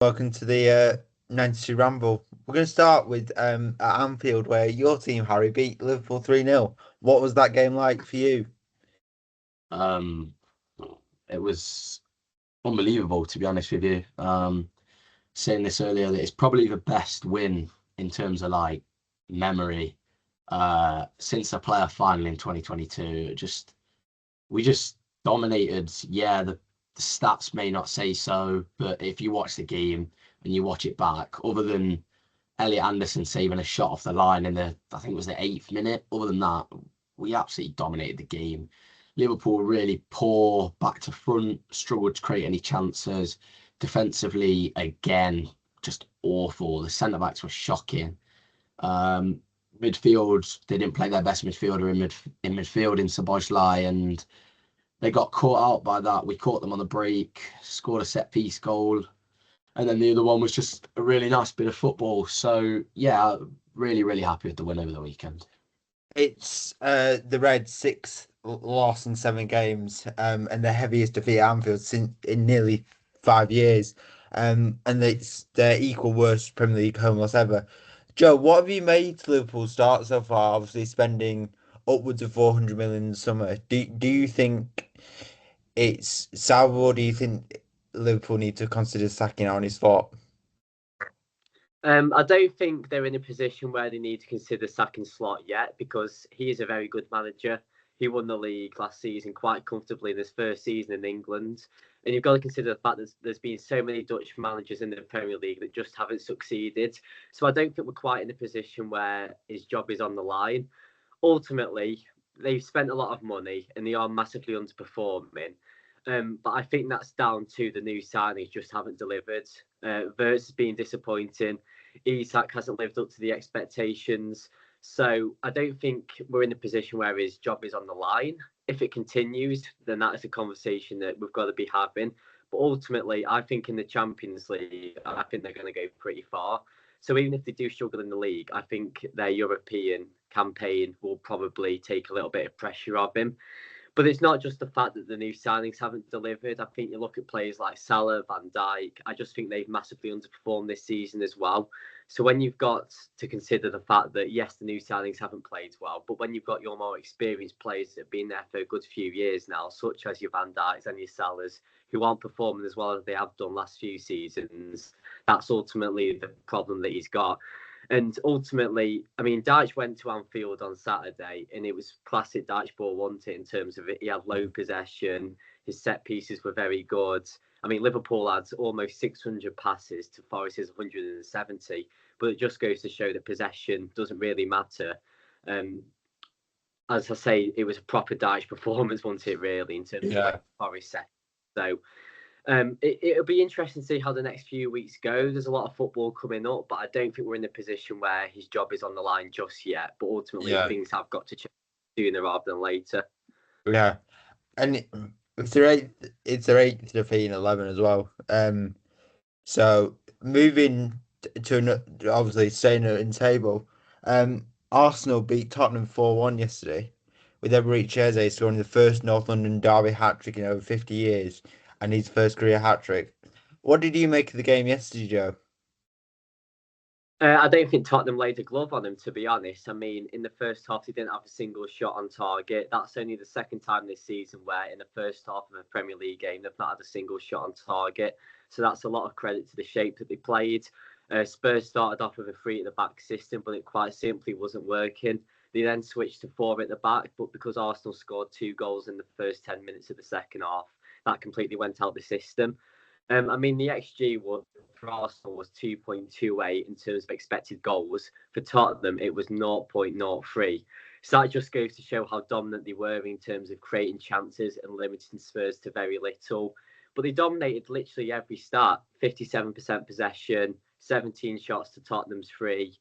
Welcome to the 92 Ramble. We're going to start with at Anfield, where your team, Harry, beat Liverpool 3-0. What was that game like for you? Um, it was unbelievable, to be honest with you. Saying this earlier, that it's probably the best win in terms of like memory since the playoff final in 2022. We just dominated. Yeah, the stats may not say so, but if you watch the game and you watch it back, other than Elliot Anderson saving a shot off the line in I think it was the 8th minute. Other than that, we absolutely dominated the game. Liverpool really poor back to front, struggled to create any chances. Defensively, again, just awful. The centre backs were shocking. Um, Midfield, they didn't play their best midfielder in midfield in Szoboszlai, and they got caught out by that. We caught them on the break, scored a set piece goal, and then the other one was just a really nice bit of football. So yeah, really, really happy with the win over the weekend. It's the Reds' sixth loss in 7 games, and the heaviest defeat at Anfield since in nearly 5 years. And it's their equal worst Premier League home loss ever. Joe, what have you made to Liverpool's start so far? Obviously, spending upwards of 400 million in the summer. Do you think it's salvable, or do you think Liverpool need to consider sacking on his spot? I don't think they're in a position where they need to consider sacking Slot yet because he is a very good manager. He won the league last season quite comfortably in his first season in England. And you've got to consider the fact that there's been so many Dutch managers in the Premier League that just haven't succeeded. So I don't think we're quite in a position where his job is on the line. Ultimately, they've spent a lot of money and they are massively underperforming. But I think that's down to the new signings just haven't delivered. Verts has been disappointing. Isak hasn't lived up to the expectations. So I don't think we're in a position where his job is on the line. If it continues, then that is a conversation that we've got to be having. But ultimately, I think in the Champions League, I think they're going to go pretty far. So even if they do struggle in the league, I think their European campaign will probably take a little bit of pressure off him. But it's not just the fact that the new signings haven't delivered. I think you look at players like Salah, Van Dijk. I just think they've massively underperformed this season as well. So when you've got to consider the fact that yes, the new signings haven't played well, but when you've got your more experienced players that have been there for a good few years now, such as your Van Dijks and your Salahs, who aren't performing as well as they have done last few seasons, that's ultimately the problem that he's got. And ultimately, I mean, Dyche went to Anfield on Saturday, and it was classic Dyche ball, wasn't it? In terms of it, he had low possession. His set pieces were very good. I mean, Liverpool had almost 600 passes to Forest's 170, but it just goes to show that possession doesn't really matter. Um, as I say, it was a proper Dyche performance, wasn't it? Really, in terms of Yeah. like Forest set. So it'll be interesting to see how the next few weeks go. There's a lot of football coming up, but I don't think we're in a position where his job is on the line just yet. But ultimately, Yeah. things have got to change sooner rather than later. Yeah. And it's their eighth defeat in 11 as well. So moving obviously staying in table, Arsenal beat Tottenham 4-1 yesterday, with Eberechi Eze scoring the first North London derby hat trick in over 50 years and his first career hat trick. What did you make of the game yesterday, Joe? I don't think Tottenham laid a glove on him, to be honest. I mean, in the first half, they didn't have a single shot on target. That's only the second time this season where, in the first half of a Premier League game, they've not had a single shot on target. So that's a lot of credit to the shape that they played. Spurs started off with a three at the back system, but it quite simply wasn't working. They then switched to four at the back, but because Arsenal scored 2 goals in the first 10 minutes of the second half, that completely went out the system. I mean, the XG for Arsenal was 2.28 in terms of expected goals. For Tottenham, it was 0.03. So that just goes to show how dominant they were in terms of creating chances and limiting Spurs to very little. But they dominated literally every stat: 57% possession, 17 shots to Tottenham's 3.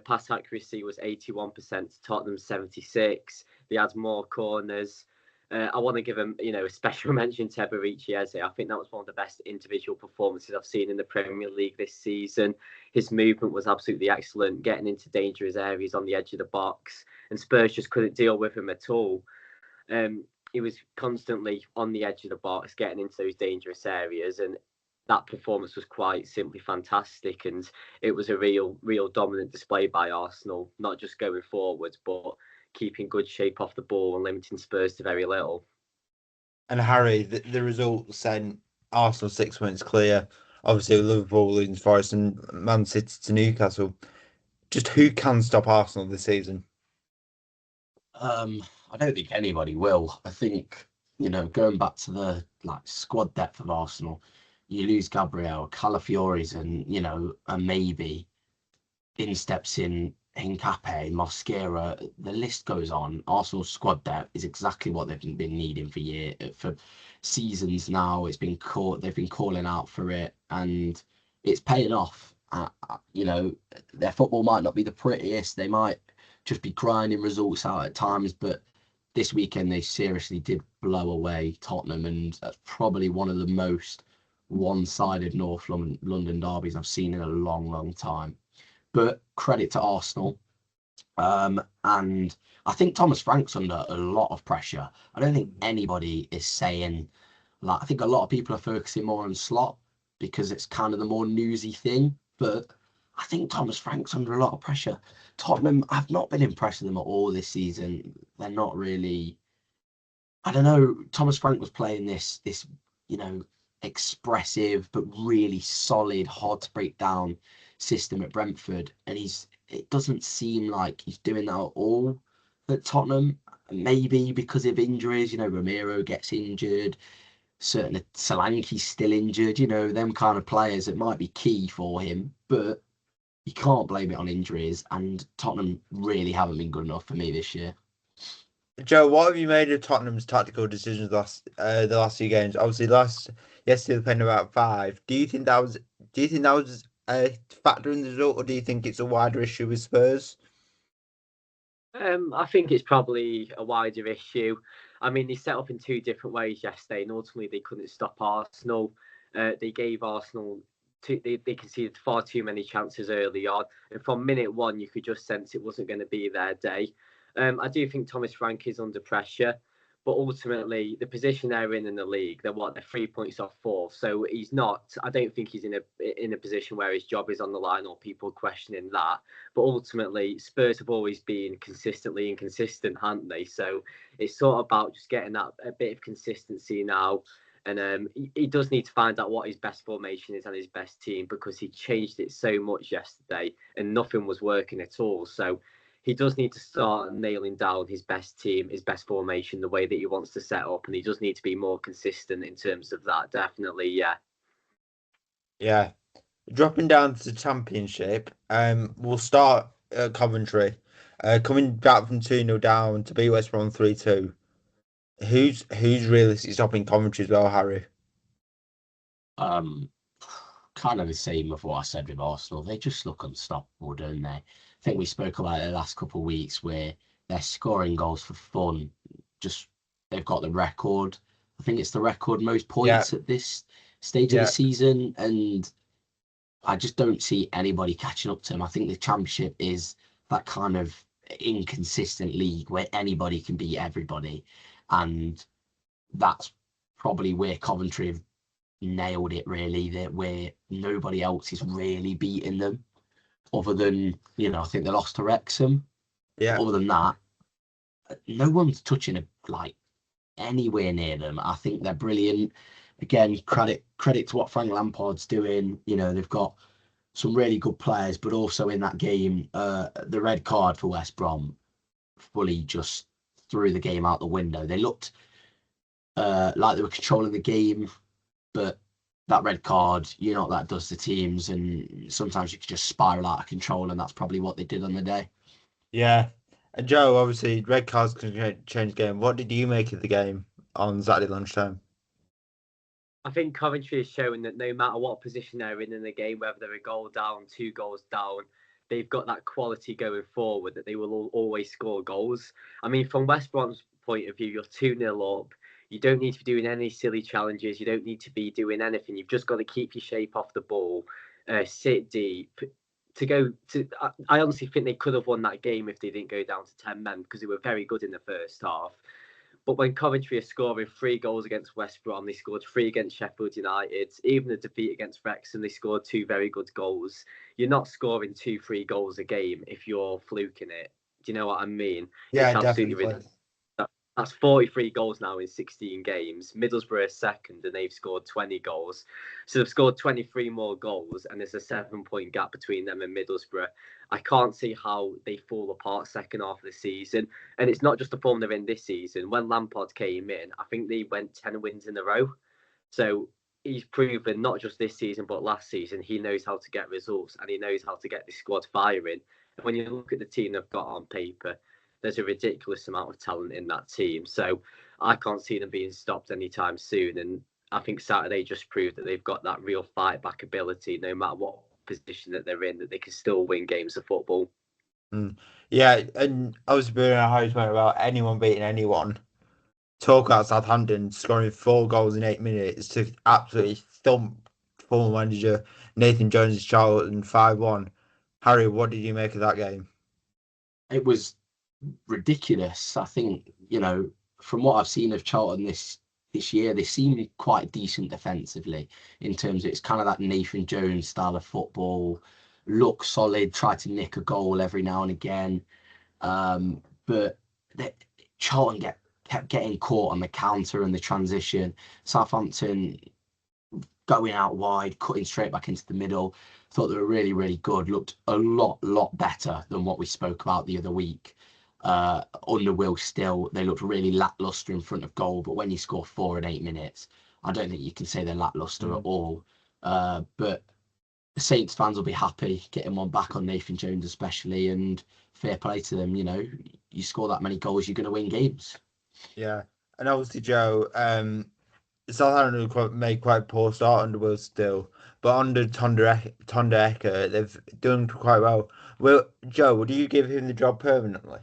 Pass accuracy was 81% to Tottenham's 76. They had more corners. I want to give him, a special mention to Eberechi Eze. I think that was one of the best individual performances I've seen in the Premier League this season. His movement was absolutely excellent, getting into dangerous areas on the edge of the box, and Spurs just couldn't deal with him at all. He was constantly on the edge of the box, getting into those dangerous areas, and that performance was quite simply fantastic, and it was a real dominant display by Arsenal, not just going forward, but keeping good shape off the ball and limiting Spurs to very little. And Harry, the result sent Arsenal 6 points clear. Obviously, Liverpool losing to Forest and Man City to Newcastle. Just who can stop Arsenal this season? I don't think anybody will. I think, going back to the squad depth of Arsenal, you lose Gabriel, Calafiores, and maybe in steps in Hincapié, Mosquera. The list goes on. Arsenal's squad depth is exactly what they've been needing for seasons now. They've been calling out for it, and it's paying off. Their football might not be the prettiest. They might just be grinding results out at times, but this weekend they seriously did blow away Tottenham, and that's probably one of the most one-sided North London derbies I've seen in a long time. But credit to Arsenal. And I think Thomas Frank's under a lot of pressure. I don't think anybody is saying, I think a lot of people are focusing more on Slot because it's kind of the more newsy thing. But I think Thomas Frank's under a lot of pressure. Tottenham, I've not been impressed with them at all this season. They're not really. I don't know. Thomas Frank was playing this, expressive but really solid, hard to break down system at Brentford, and it doesn't seem like he's doing that at all at Tottenham. Maybe because of injuries, Romero gets injured, certain Solanke's still injured, them kind of players. It might be key for him, but you can't blame it on injuries, and Tottenham really haven't been good enough for me this year. Joe, what have you made of Tottenham's tactical decisions the last few games? Obviously, yesterday they played about 5. Do you think that was a factor in the result, or do you think it's a wider issue with Spurs? I think it's probably a wider issue. I mean, they set up in 2 different ways yesterday, and ultimately they couldn't stop Arsenal. They gave Arsenal they conceded far too many chances early on, and from minute 1 you could just sense it wasn't going to be their day. I do think Thomas Frank is under pressure, but ultimately the position they're in the league, they're 3 points off 4th, so he's not. I don't think he's in a position where his job is on the line or people questioning that. But ultimately, Spurs have always been consistently inconsistent, haven't they? So it's sort of about just getting that a bit of consistency now. And he does need to find out what his best formation is and his best team, because he changed it so much yesterday and nothing was working at all. So he does need to start nailing down his best team, his best formation, the way that he wants to set up. And he does need to be more consistent in terms of that. Definitely, yeah. Yeah. Dropping down to the Championship, we'll start at Coventry. Coming back from 2-0 down to beat West Brom 3-2. Who's realistically stopping Coventry as well, Harry? Kind of the same of what I said with Arsenal. They just look unstoppable, don't they? I think we spoke about it the last couple of weeks where they're scoring goals for fun. They've got the record. I think it's the record most points at this stage of the season, and I just don't see anybody catching up to them. I think the Championship is that kind of inconsistent league where anybody can beat everybody, and that's probably where Coventry have nailed it, really, that where nobody else is really beating them other than, I think they lost to Wrexham. Yeah. Other than that, no one's touching it anywhere near them. I think they're brilliant. Again, credit to what Frank Lampard's doing. They've got some really good players, but also in that game, the red card for West Brom fully just threw the game out the window. They looked like they were controlling the game, but that red card, what that does to teams, and sometimes you can just spiral out of control, and that's probably what they did on the day. Yeah. And Joe, obviously, red cards can change the game. What did you make of the game on Saturday lunchtime? I think Coventry is showing that no matter what position they're in the game, whether they're a goal down, 2 goals down, they've got that quality going forward that they will always score goals. I mean, from West Brom's point of view, you're 2-0 up. You don't need to be doing any silly challenges. You don't need to be doing anything. You've just got to keep your shape off the ball, sit deep. I honestly think they could have won that game if they didn't go down to 10 men, because they were very good in the first half. But when Coventry are scoring 3 goals against West Brom, they scored 3 against Sheffield United. Even the defeat against Wrexham, they scored 2 very good goals. You're not scoring 2-3 goals a game if you're fluking it. Do you know what I mean? Yeah, It's absolutely definitely. ridiculous. That's 43 goals now in 16 games. Middlesbrough are second and they've scored 20 goals. So they've scored 23 more goals and there's a 7-point gap between them and Middlesbrough. I can't see how they fall apart second half of the season. And it's not just the form they're in this season. When Lampard came in, I think they went 10 wins in a row. So he's proven not just this season, but last season, he knows how to get results and he knows how to get the squad firing. And when you look at the team they've got on paper, there's a ridiculous amount of talent in that team. So I can't see them being stopped anytime soon. And I think Saturday just proved that they've got that real fight back ability, no matter what position that they're in, that they can still win games of football. Yeah, and I was being a high point about anyone beating anyone. Talk about Southampton scoring 4 goals in 8 minutes to absolutely thump former manager Nathan Jones' Charlton 5-1. Harry, what did you make of that game? It was ridiculous. I think, from what I've seen of Charlton this year, they seem quite decent defensively in terms of it's kind of that Nathan Jones style of football, look solid, try to nick a goal every now and again. But Charlton kept getting caught on the counter and the transition. Southampton going out wide, cutting straight back into the middle. Thought they were really, really good. Looked a lot better than what we spoke about the other week. Under Will Still, they looked really lackluster in front of goal. But when you score 4 in 8 minutes, I don't think you can say they're lackluster at all. But the Saints fans will be happy getting one back on Nathan Jones, especially, and fair play to them. You score that many goals, you're going to win games. Yeah, and obviously Joe, Southampton made quite a poor start under Will Still, but under Tonda Ecker, they've done quite well. Well, Joe, would you give him the job permanently?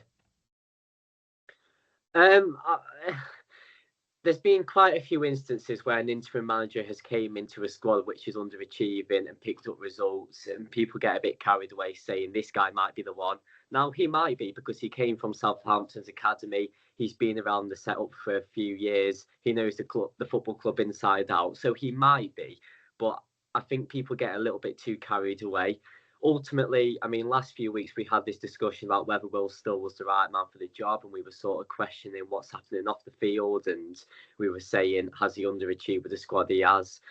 There's been quite a few instances where an interim manager has came into a squad which is underachieving and picked up results, and people get a bit carried away saying this guy might be the one. Now he might be because he came from Southampton's academy. He's been around the setup for a few years. He knows the football club inside out, so he might be. But I think people get a little bit too carried away. Ultimately, I mean, last few weeks we had this discussion about whether Will Still was the right man for the job, and we were sort of questioning what's happening off the field, and we were saying, has he underachieved with the squad he has?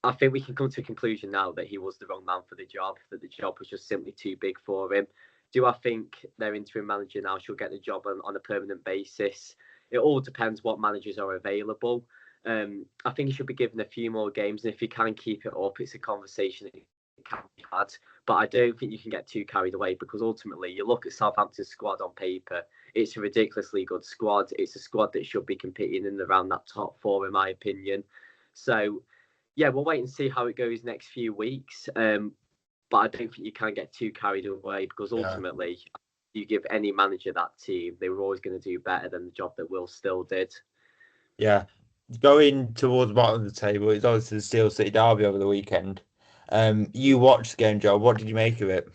I think we can come to a conclusion now that he was the wrong man for the job, that the job was just simply too big for him. Do I think their interim manager now should get the job on a permanent basis? It all depends what managers are available. I think he should be given a few more games, and if he can keep it up, it's a conversation that can be had. But I don't think you can get too carried away because ultimately, you look at Southampton's squad on paper, it's a ridiculously good squad. It's a squad that should be competing in around that top 4, in my opinion. So, yeah, we'll wait and see how it goes next few weeks. But I don't think you can get too carried away because ultimately, you give any manager that team, they were always going to do better than the job that Will Still did. Yeah, going towards the bottom of the table, it's obviously the Steel City derby over the weekend. You watched the game, Joe. What did you make of it?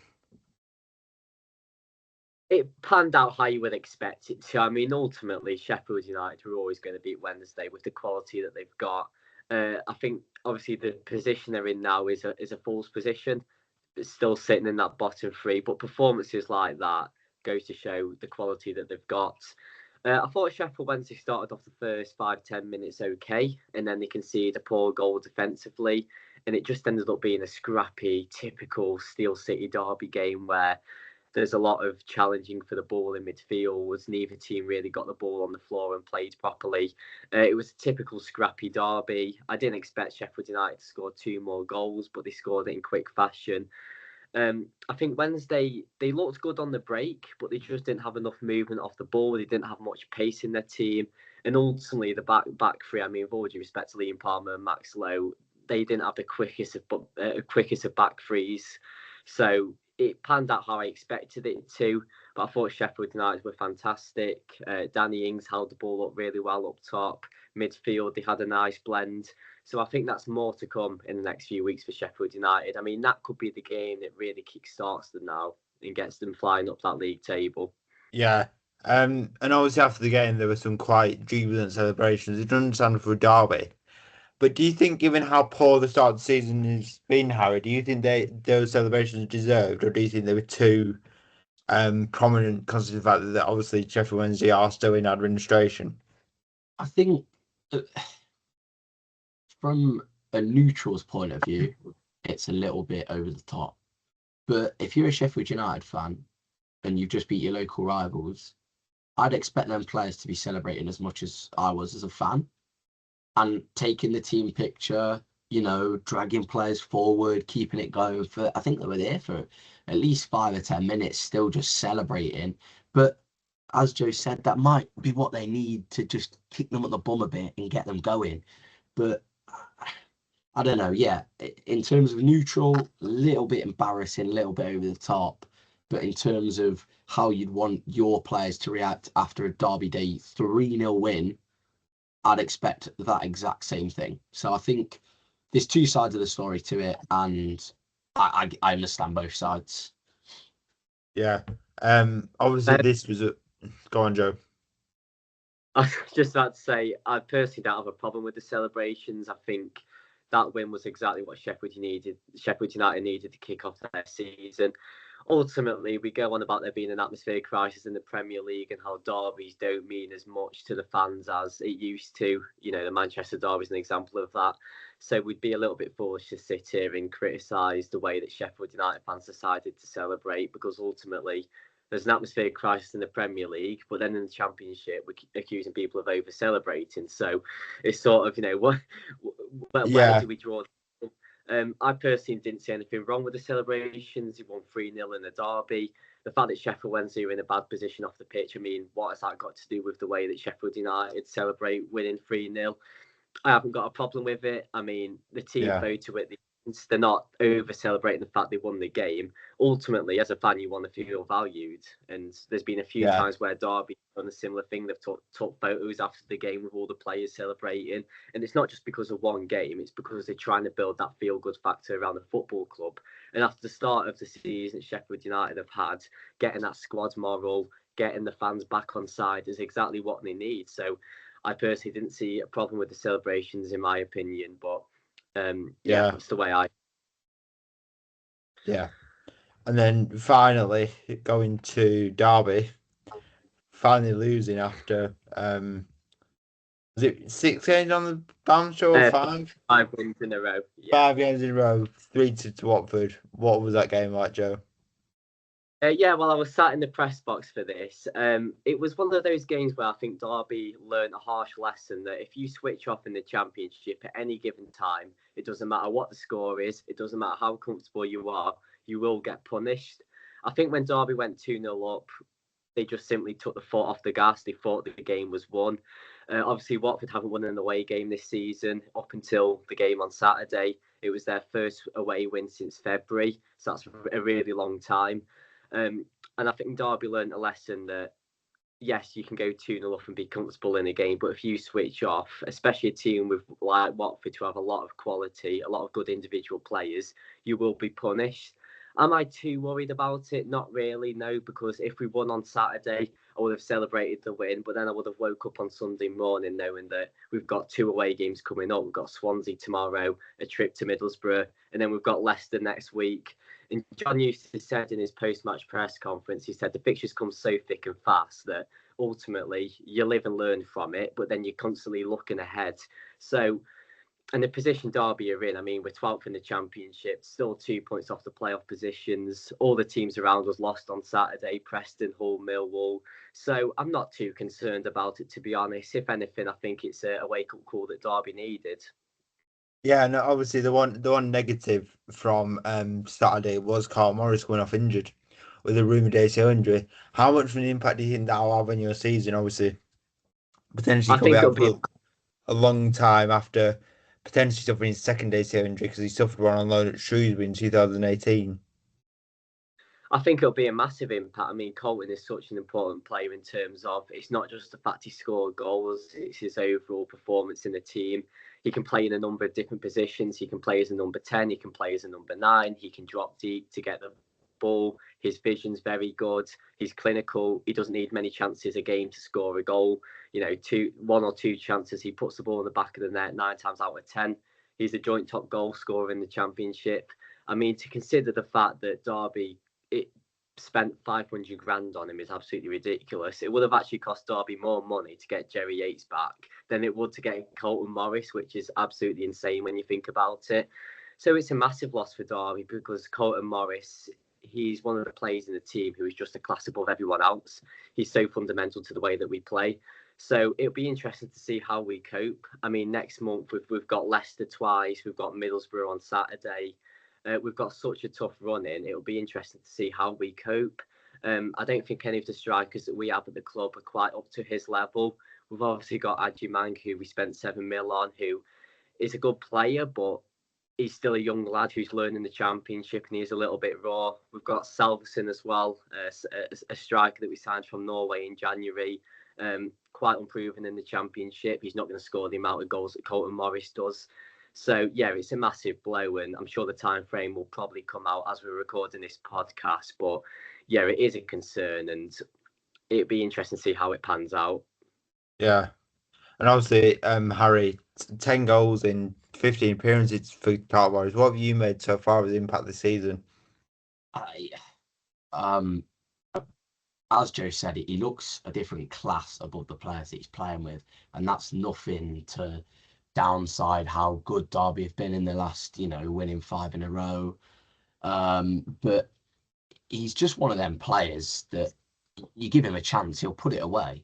It panned out how you would expect it to. I mean, ultimately, Sheffield United were always going to beat Wednesday with the quality that they've got. I think obviously the position they're in now is a false position. It's still sitting in that bottom 3, but performances like that goes to show the quality that they've got. I thought Sheffield Wednesday started off the first 5-10 minutes okay, and then they conceded a poor goal defensively, and it just ended up being a scrappy, typical Steel City derby game where there's a lot of challenging for the ball in midfield. Neither team really got the ball on the floor and played properly. It was a typical scrappy derby. I didn't expect Sheffield United to score 2 more goals, but they scored it in quick fashion. I think Wednesday, they looked good on the break, but they just didn't have enough movement off the ball. They didn't have much pace in their team. And ultimately, the back 3, I mean, with all due respect to Liam Palmer and Max Lowe, they didn't have the quickest of back 3s. So it panned out how I expected it to, but I thought Sheffield United were fantastic. Danny Ings held the ball up really well up top. Midfield, they had a nice blend. So I think that's more to come in the next few weeks for Sheffield United. I mean, that could be the game that really kickstarts them now and gets them flying up that league table. Yeah, And obviously after the game, there were some quite jubilant celebrations. It's understandable for Derby. But do you think, given how poor the start of the season has been, Harry, do you think those celebrations are deserved, or do you think they were too prominent, considering the fact that obviously Sheffield Wednesday are still in administration? I think from a neutral's point of view, it's a little bit over the top. But if you're a Sheffield United fan and you've just beat your local rivals, I'd expect them players to be celebrating as much as I was as a fan and taking the team picture, dragging players forward, keeping it going for, I think they were there for at least 5 or 10 minutes, still just celebrating. But as Joe said, that might be what they need to just kick them at the bum a bit and get them going. But I don't know. Yeah, in terms of neutral, a little bit embarrassing, a little bit over the top. But in terms of how you'd want your players to react after a Derby Day 3-0 win, I'd expect that exact same thing. So I think there's two sides of the story to it, and I understand both sides. Yeah. Obviously this was a. Go on, Joe. I was just about to say, I personally don't have a problem with the celebrations. I think that win was exactly what Sheffield United needed to kick off their season. Ultimately, we go on about there being an atmosphere crisis in the Premier League and how derbies don't mean as much to the fans as it used to. The Manchester derby is an example of that. So we'd be a little bit foolish to sit here and criticise the way that Sheffield United fans decided to celebrate, because ultimately there's an atmosphere crisis in the Premier League, but then in the Championship, we're accusing people of over celebrating. So it's sort of, where do we draw? I personally didn't see anything wrong with the celebrations. He won 3-0 in the derby. The fact that Sheffield Wednesday are in a bad position off the pitch, I mean, what has that got to do with the way that Sheffield United celebrate winning 3-0? I haven't got a problem with it. I mean, the team photo at the end, they're not over celebrating the fact they won the game. Ultimately, as a fan, you want to feel valued. And there's been a few times where Derby done a similar thing. They've took photos after the game with all the players celebrating. And it's not just because of one game, it's because they're trying to build that feel-good factor around the football club. And after the start of the season Sheffield United have had, getting that squad moral, getting the fans back on side is exactly what they need. So I personally didn't see a problem with the celebrations, in my opinion, but that's the way I. Yeah. And then finally going to Derby, finally losing after was it 6 games on the bounce or 5? 5 wins in a row. Yeah. 5 games in a row, 3-2 to Watford. What was that game like, Joe? Well, I was sat in the press box for this. It was one of those games where I think Derby learned a harsh lesson that if you switch off in the Championship at any given time, it doesn't matter what the score is, it doesn't matter how comfortable you are, you will get punished. I think when Derby went 2-0 up, they just simply took the foot off the gas. They thought the game was won. Obviously, Watford haven't won an away game this season up until the game on Saturday. It was their first away win since February, so that's a really long time. And I think Derby learned a lesson that, yes, you can go 2-0 up and be comfortable in a game, but if you switch off, especially a team with like Watford who have a lot of quality, a lot of good individual players, you will be punished. Am I too worried about it? Not really, no, because if we won on Saturday, I would have celebrated the win, but then I would have woke up on Sunday morning knowing that we've got 2 away games coming up. We've got Swansea tomorrow, a trip to Middlesbrough, and then we've got Leicester next week. And John Eustace said in his post-match press conference, he said the fixtures come so thick and fast that ultimately you live and learn from it, but then you're constantly looking ahead. So, and the position Derby are in, I mean, we're 12th in the Championship, still 2 points off the playoff positions. All the teams around us lost on Saturday, Preston, Hull, Millwall. So I'm not too concerned about it, to be honest. If anything, I think it's a wake-up call that Derby needed. Yeah, no, obviously the one negative from Saturday was Carl Morris going off injured with a rumoured ACL injury. How much of an impact do you think that'll have on your season? Obviously, potentially I could be think it'll out be for a long time after potentially suffering his second ACL injury because he suffered one on loan at Shrewsbury in 2018. I think it'll be a massive impact. I mean, Colton is such an important player in terms of it's not just the fact he scored goals, it's his overall performance in the team. He can play in a number of different positions. He can play as a number 10, he can play as a number 9, he can drop deep to get the ball. His vision's very good. He's clinical. He doesn't need many chances a game to score a goal. You know, one or two chances, he puts the ball in the back of the net 9 times out of 10. He's a joint top goal scorer in the Championship. I mean, to consider the fact that Derby spent 500 grand on him is absolutely ridiculous. It would have actually cost Derby more money to get Jerry Yates back than it would to get Colton Morris, which is absolutely insane when you think about it. So it's a massive loss for Derby because Colton Morris, he's one of the players in the team who is just a class above everyone else. He's so fundamental to the way that we play. So it'll be interesting to see how we cope. I mean, next month we've got Leicester twice, we've got Middlesbrough on Saturday. We've got such a tough run in. It'll be interesting to see how we cope. I don't think any of the strikers that we have at the club are quite up to his level. We've obviously got Adjumang, who we spent 7 mil on, who is a good player, but he's still a young lad who's learning the Championship and he's a little bit raw. We've got Salveson as well, a striker that we signed from Norway in January, quite unproven in the Championship. He's not going to score the amount of goals that Colton Morris does. So, yeah, it's a massive blow, and I'm sure the time frame will probably come out as we're recording this podcast. But, yeah, it is a concern, and it'd be interesting to see how it pans out. Yeah. And obviously, Harry, 10 goals in 15 appearances for Carl Morris. What have you made so far of his impact this season? As Joe said, he looks a different class above the players that he's playing with, and that's nothing to downside how good Derby have been in the last, winning 5 in a row. But he's just one of them players that you give him a chance, he'll put it away.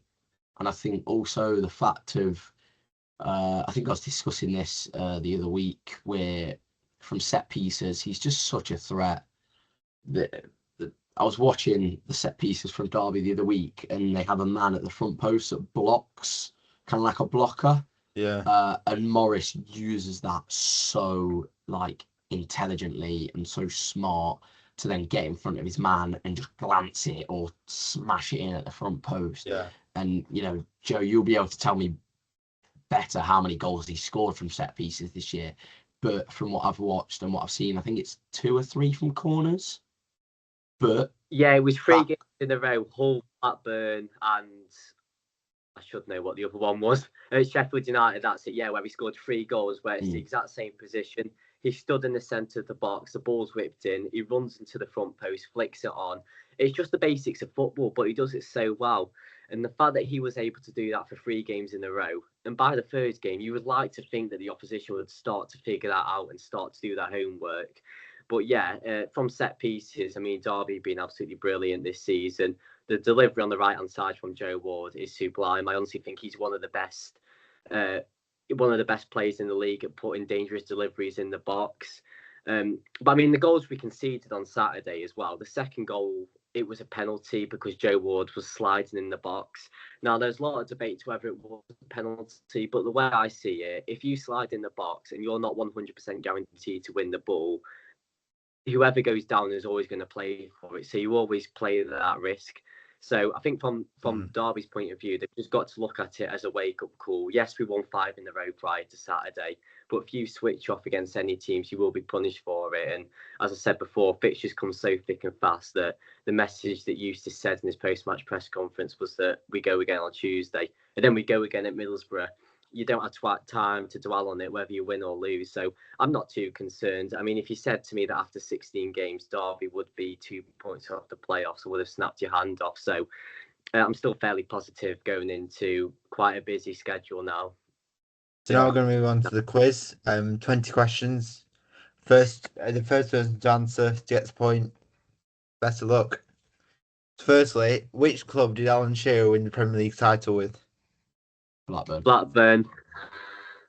And I think also the fact of, I think I was discussing this the other week, where from set pieces, he's just such a threat. That I was watching the set pieces from Derby the other week, and they have a man at the front post that blocks, kind of like a blocker. Yeah. And Morris uses that so intelligently and so smart to then get in front of his man and just glance it or smash it in at the front post. Yeah. And Joe, you'll be able to tell me better how many goals he scored from set pieces this year. But from what I've watched and what I've seen, I think it's 2 or 3 from corners. But yeah, it was 3 games in a row: Hull, Blackburn, and I should know what the other one was. Sheffield United, that's it, yeah, where he scored 3 goals, where it's the exact same position. He stood in the centre of the box, the ball's whipped in, he runs into the front post, flicks it on. It's just the basics of football, but he does it so well. And the fact that he was able to do that for 3 games in a row, and by the third game, you would like to think that the opposition would start to figure that out and start to do their homework. But yeah, from set pieces, I mean, Derby have been absolutely brilliant this season. The delivery on the right-hand side from Joe Ward is sublime. I honestly think he's one of the best players in the league at putting dangerous deliveries in the box. But I mean, the goals we conceded on Saturday as well. The second goal, it was a penalty because Joe Ward was sliding in the box. Now, there's a lot of debate to whether it was a penalty, but the way I see it, if you slide in the box and you're not 100% guaranteed to win the ball, whoever goes down is always going to play for it. So you always play that risk. So I think from Derby's point of view, they've just got to look at it as a wake-up call. Yes, we won 5 in a row prior to Saturday, but if you switch off against any teams, you will be punished for it. And as I said before, fixtures come so thick and fast that the message that Eustace said in his post-match press conference was that we go again on Tuesday, and then we go again at Middlesbrough. You don't have time to dwell on it, whether you win or lose. So I'm not too concerned. I mean, if you said to me that after 16 games, Derby would be 2 points off the playoffs, I would have snapped your hand off. So I'm still fairly positive going into quite a busy schedule now. So now we're going to move on to the quiz. 20 questions. The first person to answer gets a point. Best of luck. Firstly, which club did Alan Shearer win the Premier League title with? Blackburn.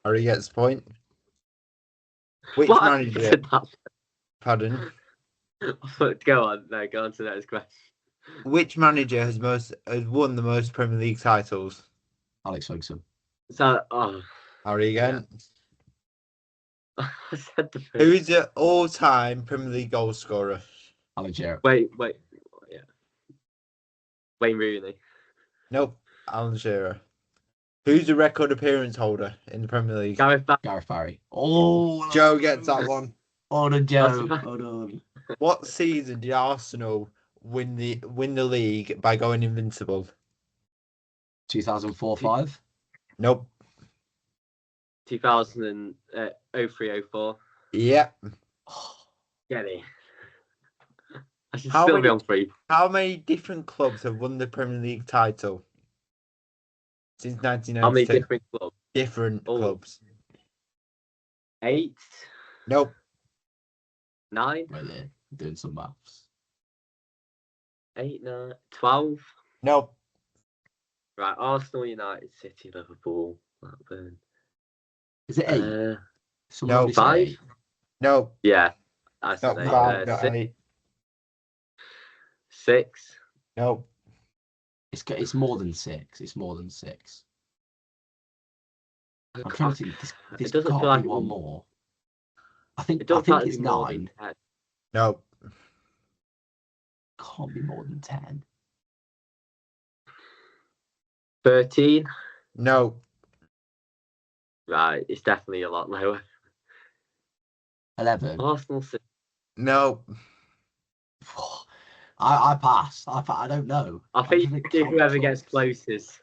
Harry gets a point. Which What? manager? Pardon? Go on to the next question. Which manager has won the most Premier League titles? Alex Ferguson. Harry again. I said the first. Who is the all-time Premier League goal scorer? Alan Shearer. Wait. Yeah. Wayne Rooney. Nope. Alan Shearer. Who's the record appearance holder in the Premier League? Gareth Barry. Oh, Joe gets that one. Hold on, Joe. That's- Hold on. What season did Arsenal win the league by going invincible? 2004-05. Nope. 2003-04. Yeah. Get it. I should How still many- be on 3. How many different clubs have won the Premier League title since How many 1996? different clubs? Different Oh. clubs. 8, Nope. 9, Wait there, doing some maths. 8, 9, 12. Nope. Right, Arsenal, United, City, Liverpool, Blackburn. Is it 8? Someone no, already said 5? 8. Nope. Yeah, I said Not 8. five. Not 6, 8. 6. Nope. It's more than 6. It's more than 6. I'm trying to think. There's It doesn't got feel to like be one more. I think it doesn't feel like it's it'd be more than 9. 10. Nope. Can't be more than 10. 13. No. Right, it's definitely a lot lower. 11. Arsenal, City. No. I pass. I don't know. I think just think whoever clubs. gets closest.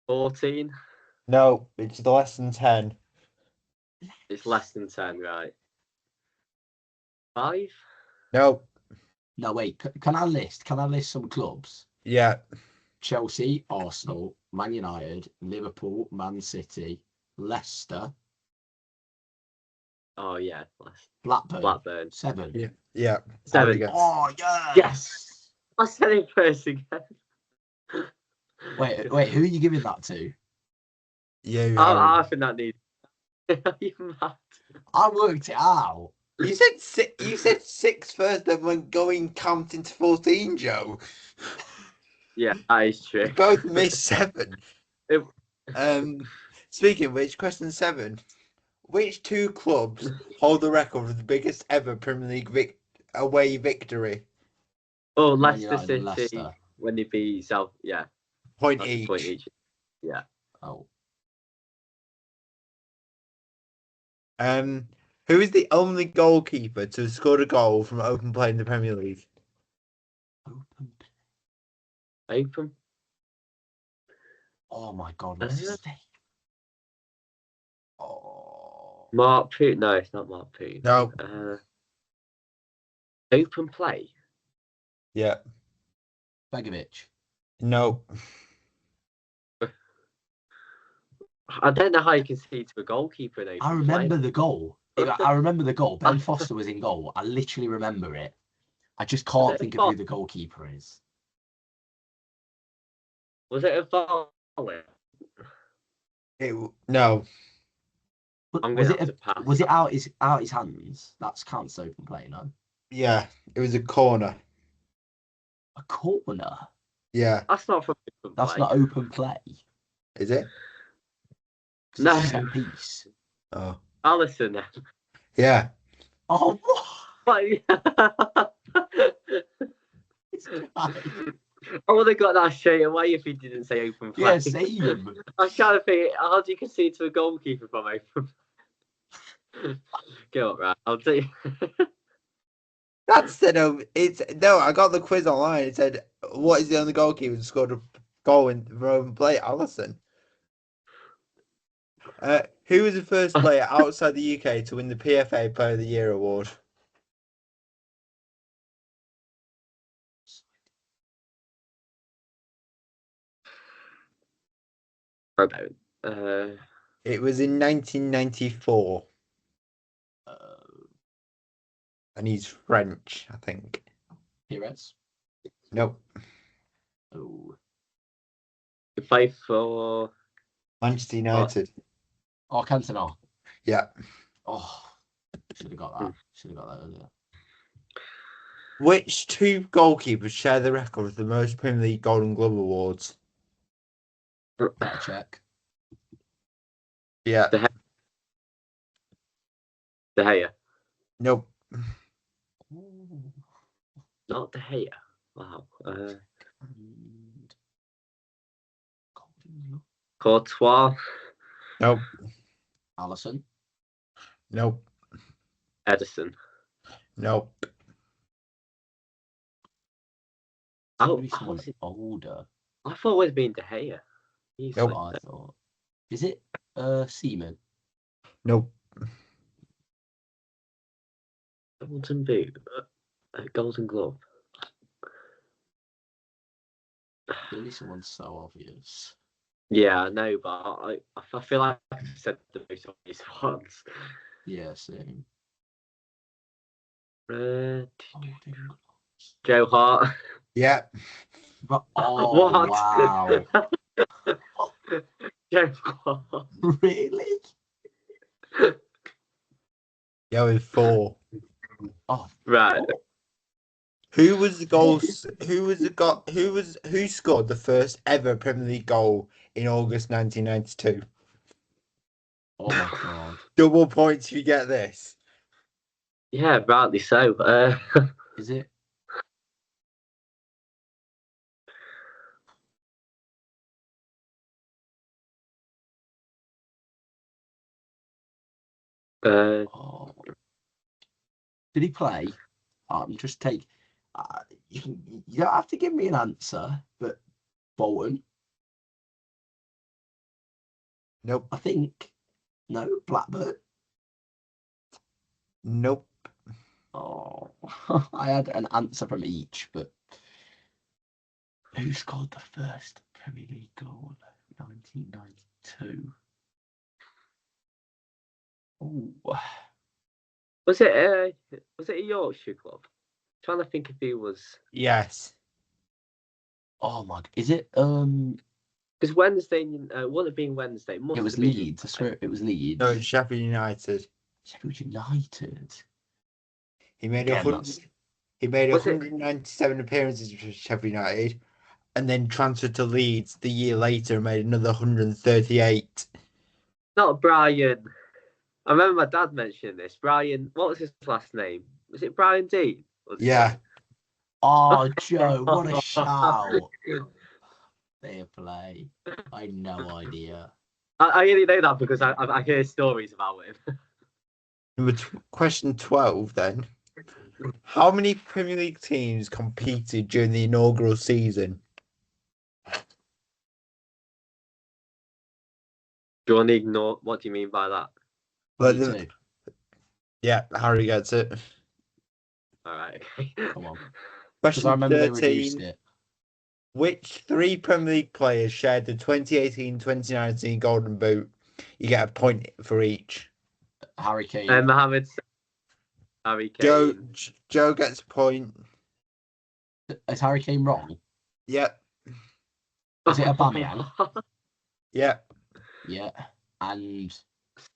14. No. It's less than 10. It's less than 10, right? 5. No. No, wait. Can I list? Can I list some clubs? Yeah. Chelsea, Arsenal, Man United, Liverpool, Man City, Leicester, Oh yeah, Blackburn. 7. Yeah. Yeah. 7. Yes. Oh yes. Yes. I said it first again. Wait. Who are you giving that to? Yeah. I think that needs. Are you mad? I worked it out. You said six. You said 6 first, then went going counting to 14, Joe. Yeah, that is true. You both missed 7. It- Speaking of which, question 7. Which 2 clubs hold the record for the biggest ever Premier League away victory? Oh, Man Leicester United and City Leicester. when they beat South. Yeah, Point that's a each. point each. Yeah. Oh. Who is the only goalkeeper to have scored a goal from open play in the Premier League? Open. Open. Oh my God. What's his name? Oh. Mark Poot. No, it's not Mark Poot. No. Open play. Yeah. Begovic. No. I don't know how you can see to a goalkeeper in open I remember play. the goal. I remember the goal. Ben Foster was in goal. I literally remember it. I just can't it think a of who the goalkeeper is. Was it a volley? No. I'm Was gonna it have to pass. was it out his hands? That's counts open play, no? Yeah. It was a corner. A corner. Yeah. That's not from open That's play. not open play. Is it? 'Cause No. it's a set piece. Oh. Allison. Yeah. Oh, What? it's fine. I would have got that straight away if he didn't say open play. Yeah, same. I was trying to think, how do you concede to a goalkeeper from open? Go up, right? I'll tell you. That's it's no. I got the quiz online. It said, "What is the only goalkeeper who scored a goal in from open play?" Allison. Who was the first player outside the UK to win the PFA Player of the Year award? It was in 1994, and he's French, I think. Pires. Nope. Oh. He played for Manchester United. Oh, Cantona. Yeah. Oh, should have got that. Should have got that earlier. Which 2 goalkeepers share the record of the most Premier League Golden Glove awards? Better check. Yeah. De Gea. Nope. Not De Gea. Wow. Courtois. Nope. Allison. Nope. Edison. Nope. It's Oh, gonna be someone how's it? older. I thought it was being De Gea. He's Nope. I thought. Is it Seaman? Nope. Golden Boot. Golden Glove. It's gonna be someone so obvious. Yeah, I know, but I feel like I've said the most obvious ones. Yeah, same. Joe Hart. Yeah. But, oh What? wow. Joe Hart. Really? Yeah, with 4. Oh Right. what? Who was the goals? Who scored the first ever Premier League goal in August 1992? Oh my god. Double points if you get this. Yeah, rightly so. Is it? Oh. Did he play? Just take. You don't have to give me an answer, but Bolton, Nope. I think. No, Blackburn. Nope. Oh, I had an answer from each, but who scored the first Premier League goal? 1992. Oh, was it a Yorkshire club? Trying to think if he was, Yes. oh my! Is it? because Wednesday. Would it been Wednesday? It must It was have been. Leeds. I swear it was Leeds. No, it's Sheffield United. Sheffield United. He made Again, 100. He made Was it? 197 appearances for Sheffield United, and then transferred to Leeds the year later and made another 138. Not Brian. I remember my dad mentioning this. Brian, what was his last name? Was it Brian Dean? Yeah. Oh, Joe, what a shout! Fair play. I had no idea. I only know that because I hear stories about him. Question 12 then. How many Premier League teams competed during the inaugural season? Do you want to ignore? What do you mean by that? But Me too. yeah, Harry gets it. All right. Come on. Because I Question remember they reduced 13. it. Which 3 Premier League players shared the 2018-2019 Golden Boot? You get a point for each. Harry Kane. Mohamed. Harry Kane. Joe gets a point. Is Harry Kane wrong? Yep. Is it Aubameyang? Yep. Yeah. And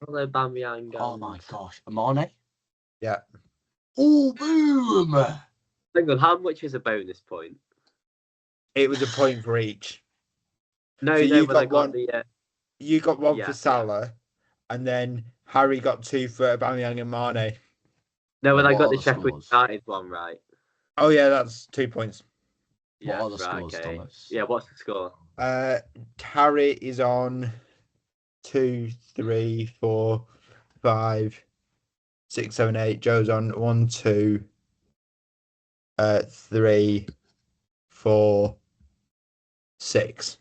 Hello, Aubameyang. oh my gosh, Amane? Yeah. Oh, boom! Hang on, how much is a bonus point? It was a point for each. No, So no, you when I got got one. the. You got one Yeah, for Salah, and then Harry got 2 for Aubameyang and Mane. No, when What I got are the the Sheffield scores? United one right. Oh yeah, that's 2 points. What Yeah, are the right, scores, okay. Thomas? Yeah, what's the score? Harry is on 2, 3, 4, 5, 6, 7, 8. Joe's on 1, 2, 3, 4, 6,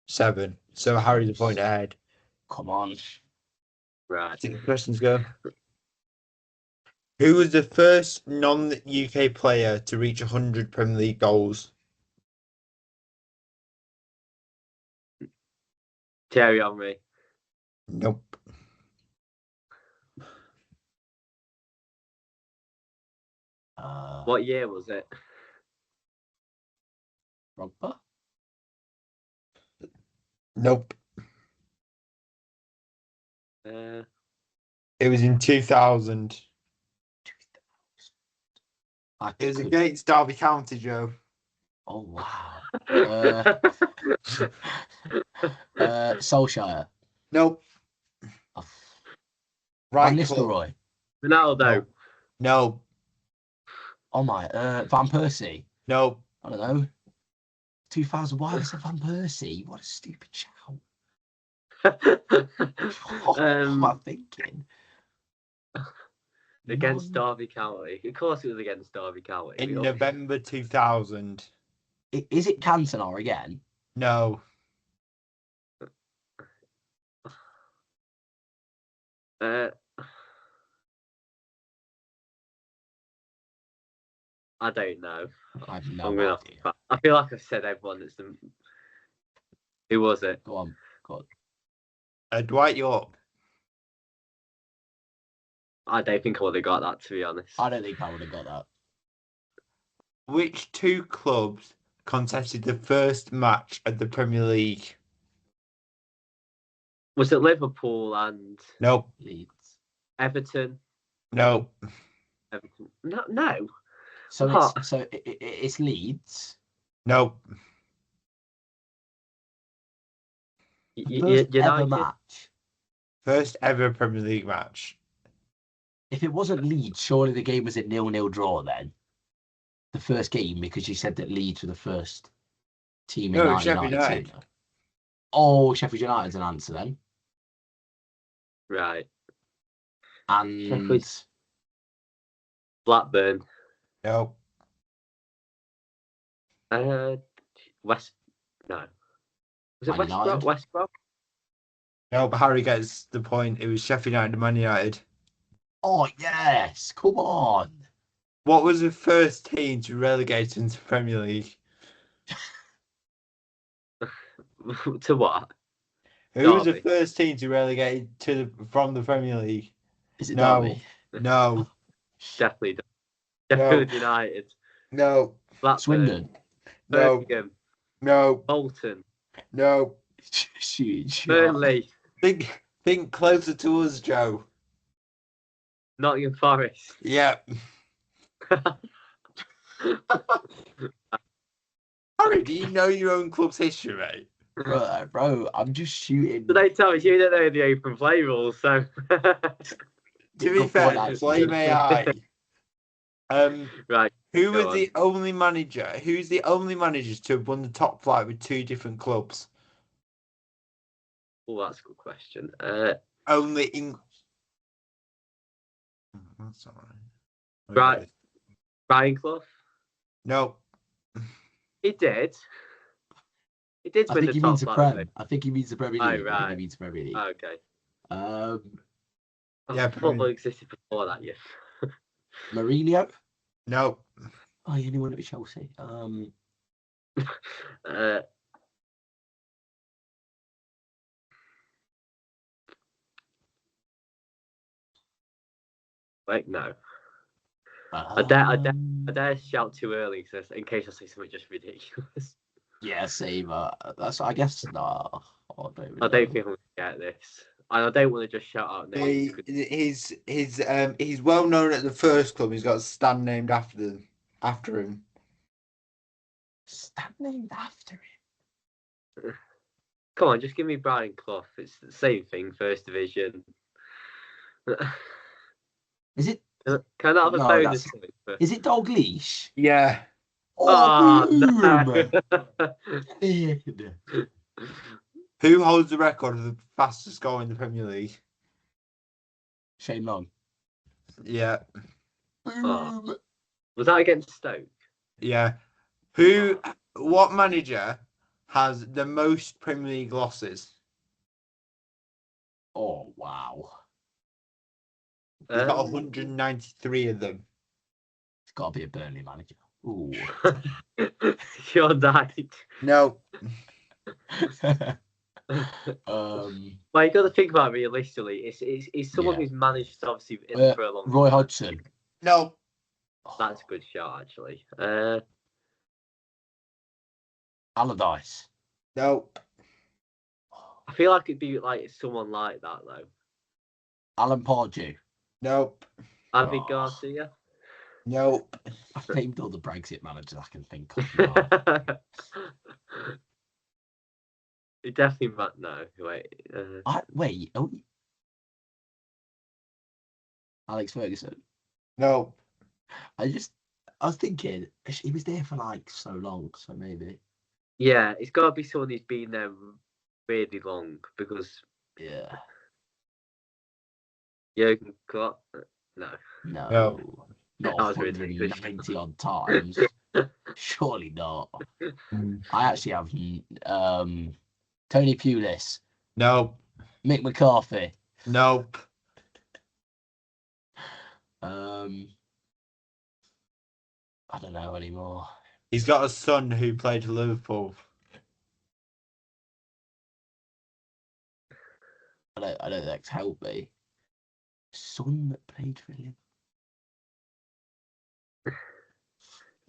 7. So Harry's a point ahead. Come on. Right. 6 questions go. Who was the first non-UK player to reach 100 Premier League goals? Thierry Henry. Nope. What year was it? Drogba? Nope. It was in 2000. It was against Derby County, Joe. Oh, wow. Solskjaer. Nope. Oh. Right. Van Nistelrooy. Ronaldo. No. Oh my. Van Persie. No. I don't know. 2000. Why was it Van Persie? What a stupid shout. What am I thinking? against Derby County. Of course, it was against Derby County. In November 2000. Is it Cantona again? No. I don't know. I have no I'm gonna idea. I feel like I've said everyone that's the. Who was it? Go on. Dwight York. I don't think I would have got that, to be honest. I don't think I would have got that. Which two clubs contested the first match of the Premier League? Was it Liverpool and Nope. Leeds. Everton? Nope. Everton. No. So What? it's Leeds. Nope. First ever United. match. First ever Premier League match. If it wasn't Leeds, surely the game was a 0-0 draw then. The first game, because you said that Leeds were the first team in No, Sheffield 1992. United. Oh, Sheffield United's an answer then. Right. And Sheffield. Blackburn. Nope. West. No. Was it Man West Brom? United? West Brom? No, but Harry gets the point. It was Sheffield United and Man United. oh yes, come on. What was the first team to relegate into the Premier League? To what? Who was the Derby. first team to relegate from the Premier League? Is it No. Derby? No. Definitely. No. Sheffield United. No. Blackburn. Swindon. No. Birmingham. No. Bolton. No. Shoot. Burnley. Think closer to us, Joe. Nottingham Forest. Yeah. Harry, do you know your own club's history, mate? Bro, I'm just shooting. So they tell me you don't know the open play rules, so. To be Good fair, point, actually. blame AI. Right. Who Go was on. the only manager? Who's the only managers to have won the top flight with two different clubs? Oh, that's a good question. Only in. That's all right. Right. Brian Clough. No. He did. He did I win think the he top means the flight. Prem. I think he means the Premier Oh, League. I think right. he means the Premier League. Okay. Yeah, Football existed before that, yeah. Mourinho. No. Oh, you only won it with Chelsea. Wait, no. I dare shout too early in case I say something just ridiculous. Yeah, same. That's. I guess. Nah. I don't I don't think I'm gonna get this. And I don't want to just shout out names. He's well known at the first club. He's got a stand named after him. Stand named after him. Come on, just give me Brian Clough. It's the same thing, first division. Is it? Can I have a No, bonus? Is it Dalglish? Yeah. Oh, no. boom! Who holds the record of the fastest goal in the Premier League? Shane Long. Yeah. Boom! Was that against Stoke? Yeah. What manager has the most Premier League losses? Oh, wow. He's got 193 of them. It's got to be a Burnley manager. Ooh. You're right. No. Well, you got to think about it realistically. It's someone who's managed obviously for a long Roy time. Hodgson. No. That's a good shot, actually. Allardyce. No. I feel like it'd be like someone like that though. Alan Pardew. Nope. Avi Garcia. Nope. I've named all the Brexit managers I can think of. He definitely might. No, wait. Wait. Oh. Alex Ferguson. Nope. I was thinking he was there for like so long, so maybe. Yeah, it's got to be someone who's been there really long because. Yeah. Jurgen Klopp. No. No. Not That was ridiculous. 190 odd times. Surely not. I actually have Tony Pulis, Nope. Mick McCarthy. Nope. I don't know anymore. He's got a son who played for Liverpool. I don't think it's helped me. Son that played for Liverpool.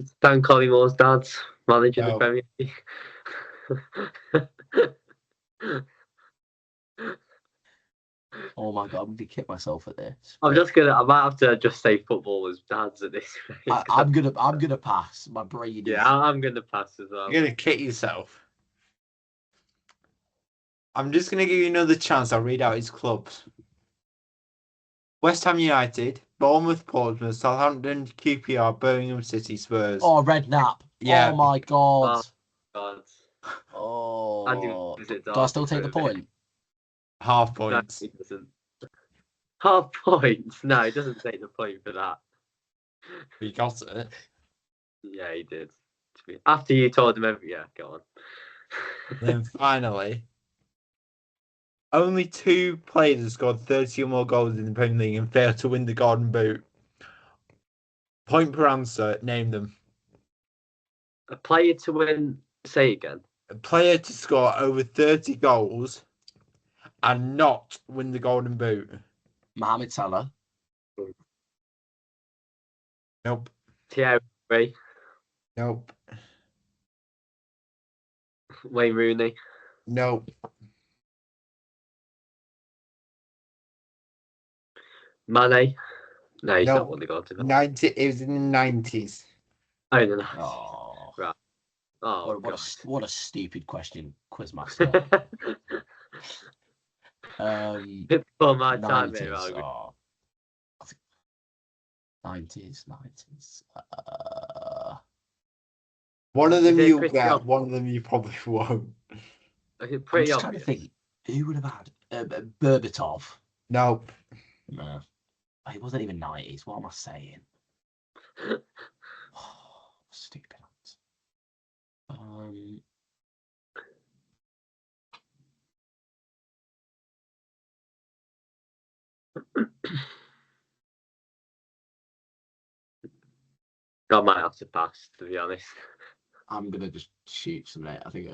It's Dan Collymore dad's managing the No. Premier League. Oh my god, I'm gonna kick myself at this. I might have to just say footballers' dads at this rate. I'm gonna pass. My brain is. Yeah, I'm gonna pass as well. You're going to kick yourself. I'm just going to give you another chance. I'll read out his clubs. West Ham United, Bournemouth, Portsmouth, Southampton, QPR, Birmingham City, Spurs. Oh, Redknapp. Yeah. Oh my god. God. Oh. Is it Do I still take the point? Half No, points. he doesn't. Half points? No, he doesn't take the point for that. He got it. Yeah, he did. After you told him yeah, go on. Then finally, only 2 players have scored 30 or more goals in the Premier League and failed to win the Golden Boot. Point per answer, name them. A player to win, say again. A player to score over 30 goals and not win the Golden Boot. Mohamed Salah. Nope. Thierry Henry, Nope. Wayne Rooney, Nope. Mane. No, he's Nope. not won the Golden Boot. 90. It was in the 90s. Oh, no. Oh. Right. Oh, what a stupid question, Quizmaster. Before my time 90s. here, Oh. 90s. One of them Is it you'll Chris get, Jones? one of them you probably won't. Pretty I'm just obvious. trying to think. Who would have had Berbatov? Nope. No. It wasn't even 90s. What am I saying? Oh, stupid answer. I might have to pass, to be honest. I'm gonna just shoot some. I think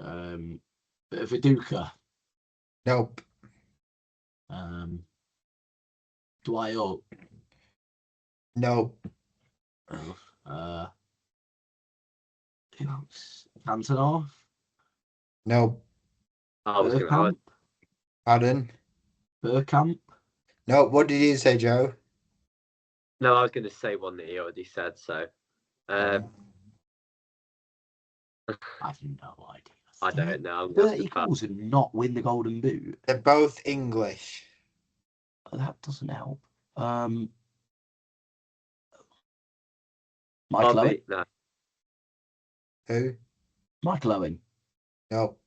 Viduka. Nope. Dwight Up. Nope. Who else? Antonov. Nope. I was Bergkamp. Pardon? Bergkamp. Nope. What did you say, Joe? No, I was going to say one that he already said. So, I have no idea. I don't know. I'm 30 goals and not win the Golden Boot. They're both English. That doesn't help. Michael Owen. No. Who? Michael Owen. Nope.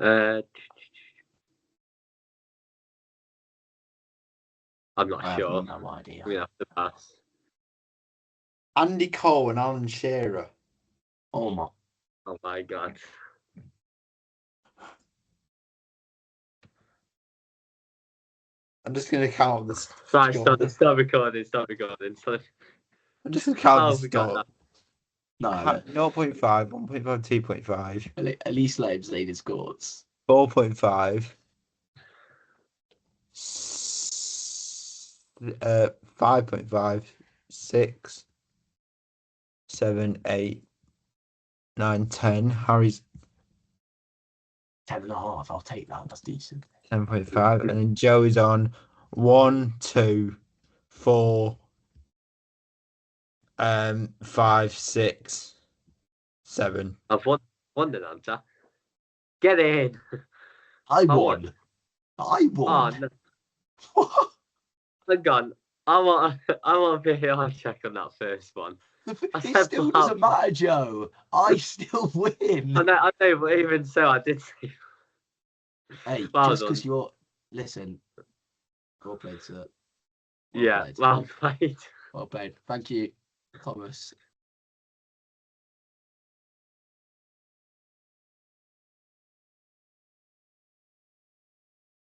I'm not I sure. have no idea. We have to pass. Andy Cole and Alan Shearer. Oh my god. I'm just going to count this. Right, stop recording. I'm just going to count this forgot score. No, 0.5, 1.5, 2.5. At least let him say the scores. 4.5. 5.5. 6. 7, 8, 9, 10. Harry's 10.5. I'll take that. That's decent. 10.5. And then Joe is on 1, 2, 4, 5, 6, 7. I've won the answer. Get in. I won. Oh, no. Hang on. I want a VAR check on that first one. I It said still foul. doesn't matter, Joe. I still win. I know, but even so, I did say. Hey, Well just done. because you're... Listen. Well played, sir. Well Yeah, played. well played. Well played. Thank you, Thomas.